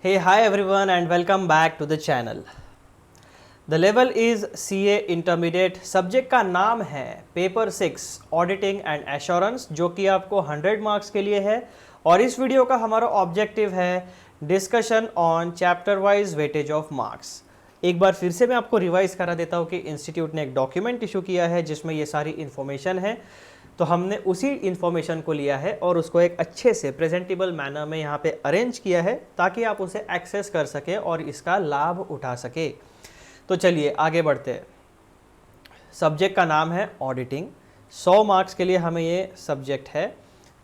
Hey, hi everyone and welcome back to the channel. The level is CA Intermediate. Subject का नाम है paper 6 auditing and assurance, जो कि आपको 100 marks के लिए है। और इस वीडियो का हमारा ऑब्जेक्टिव है discussion on chapter wise weightage of marks. एक बार फिर से मैं आपको रिवाइज करा देता हूँ कि इंस्टीट्यूट ने एक डॉक्यूमेंट इशू किया है जिसमें ये सारी इन्फॉर्मेशन है। तो हमने उसी इन्फॉर्मेशन को लिया है और उसको एक अच्छे से प्रेजेंटेबल मैनर में यहाँ पे अरेंज किया है ताकि आप उसे एक्सेस कर सके और इसका लाभ उठा सके। तो चलिए आगे बढ़ते हैं। सब्जेक्ट का नाम है ऑडिटिंग। 100 मार्क्स के लिए हमें ये सब्जेक्ट है।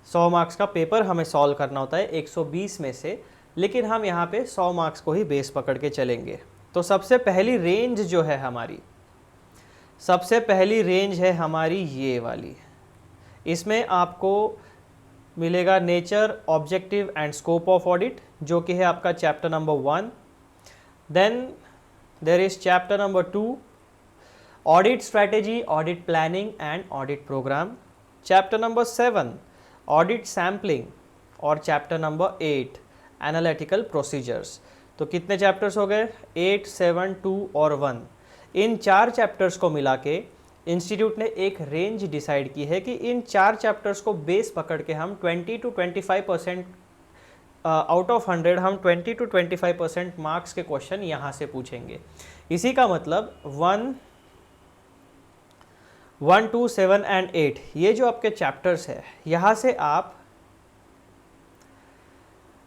100 मार्क्स का पेपर हमें सॉल्व करना होता है 120 में से, लेकिन हम यहाँ पे 100 मार्क्स को ही बेस पकड़ के चलेंगे। तो सबसे पहली रेंज जो है हमारी, सबसे पहली रेंज है हमारी ये वाली। इसमें आपको मिलेगा nature, objective and scope of audit, जो कि है आपका chapter number 1। Then there is chapter number 2, audit strategy, audit planning and audit programme. Chapter number 7, audit sampling. और चैप्टर नंबर 8, एनालिटिकल प्रोसीजर्स। तो कितने चैप्टर्स हो गए? 8, 7, 2 और 1। इन 4 चैप्टर्स को मिला के इंस्टीट्यूट ने एक रेंज डिसाइड की है कि इन 4 चैप्टर्स को बेस पकड़ के हम 20 to 25% आउट ऑफ 100 हम 20 to 25% मार्क्स के क्वेश्चन यहाँ से पूछेंगे। इसी का मतलब 1, 2, 7 एंड 8 ये जो आपके चैप्टर्स है, यहाँ से आप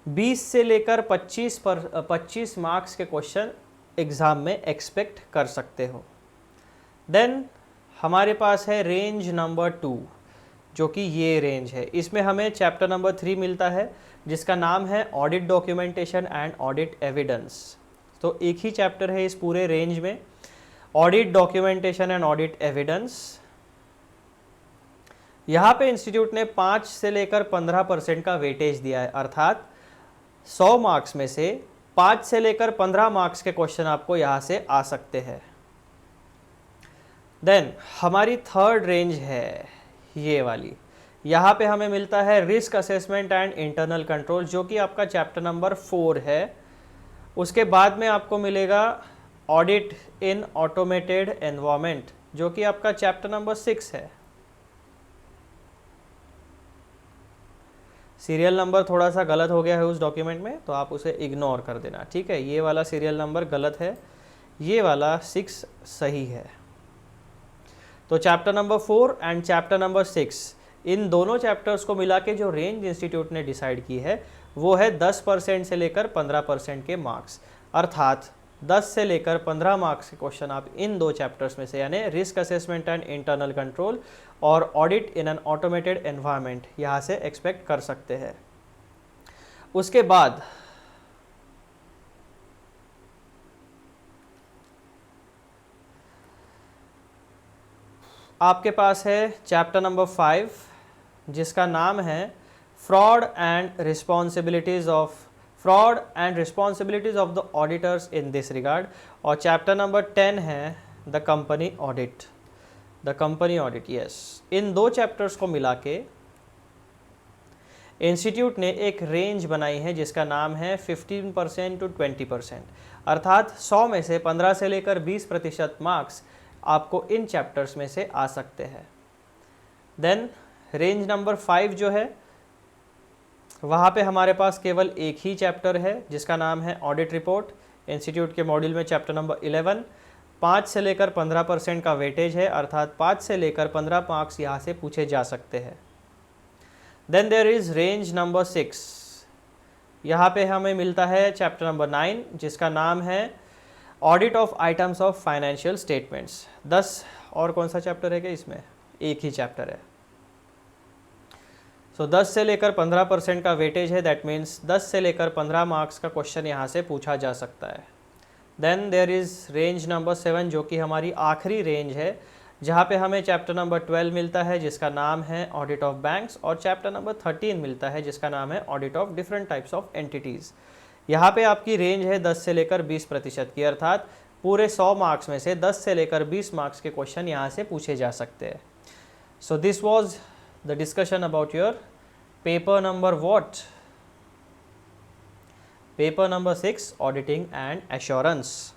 20 से लेकर 25 मार्क्स के क्वेश्चन एग्ज़ाम में एक्सपेक्ट कर सकते हो। देन हमारे पास है रेंज नंबर 2, जो कि ये रेंज है। इसमें हमें चैप्टर नंबर 3 मिलता है जिसका नाम है audit documentation and audit evidence. तो एक ही चैप्टर है इस पूरे रेंज में, audit documentation and audit evidence. यहाँ पे इंस्टीट्यूट ने 5 से लेकर 15% का वेटेज दिया है, अर्थात 100 मार्क्स में से 5 से लेकर 15 मार्क्स के क्वेश्चन आपको यहाँ से आ सकते हैं। देन हमारी थर्ड रेंज है ये वाली। यहाँ पे हमें मिलता है risk assessment and internal control, जो कि आपका चैप्टर नंबर 4 है। उसके बाद में आपको मिलेगा ऑडिट इन ऑटोमेटेड एनवायरनमेंट, जो कि आपका चैप्टर नंबर 6 है। सीरियल नंबर थोड़ा सा गलत हो गया है उस डॉक्यूमेंट में, तो आप उसे इग्नोर कर देना, ठीक है। ये वाला सीरियल नंबर गलत है, ये वाला 6 सही है। तो chapter number 4 and chapter number 6, इन दोनों चैप्टर्स को मिला के जो रेंज इंस्टीट्यूट ने डिसाइड की है वो है 10% से लेकर 15% के मार्क्स, अर्थात 10 से लेकर 15 मार्क्स के क्वेश्चन आप इन 2 चैप्टर्स में से, यानी risk assessment and internal control और audit in an automated environment, यहाँ से एक्सपेक्ट कर सकते हैं। उसके बाद आपके पास है चैप्टर नंबर 5, जिसका नाम है fraud and responsibilities of the auditors in this regard. और चैप्टर नंबर 10 है the company audit, yes. In 2 chapters को मिला के इंस्टीट्यूट ने एक रेंज बनाई है जिसका नाम है 15% to 20%, अर्थात 100 में से 15 से लेकर 20% मार्क्स आपको इन चैप्टर्स में से आ सकते हैं। देन रेंज नंबर 5 जो है, वहाँ पे हमारे पास केवल एक ही चैप्टर है जिसका नाम है ऑडिट रिपोर्ट। इंस्टीट्यूट के मॉड्यूल में चैप्टर नंबर 11, 5 से लेकर 15% का वेटेज है, अर्थात 5 से लेकर 15 मार्क्स यहाँ से पूछे जा सकते हैं। Then there is range number 6, यहाँ पे हमें मिलता है चैप्टर नंबर 9, जिसका नाम है audit of items of financial statements. 10 और कौन सा चैप्टर है कि इसमें एक ही चैप्टर है। सो 10 से लेकर 15% का वेटेज है, दैट मीन्स 10 से लेकर 15 मार्क्स का क्वेश्चन यहाँ से पूछा जा सकता है। Then there is range number 7, जो कि हमारी आखिरी रेंज है, जहाँ पे हमें चैप्टर नंबर 12 मिलता है जिसका नाम है ऑडिट ऑफ बैंक्स, और चैप्टर नंबर 13 मिलता है जिसका नाम है audit of different types of entities. यहाँ पे आपकी रेंज है 10 से लेकर 20% की, अर्थात पूरे 100 मार्क्स में से 10 से लेकर 20 मार्क्स के क्वेश्चन यहाँ से पूछे जा सकते हैं। So this was the discussion about your paper number what paper number 6 auditing and assurance.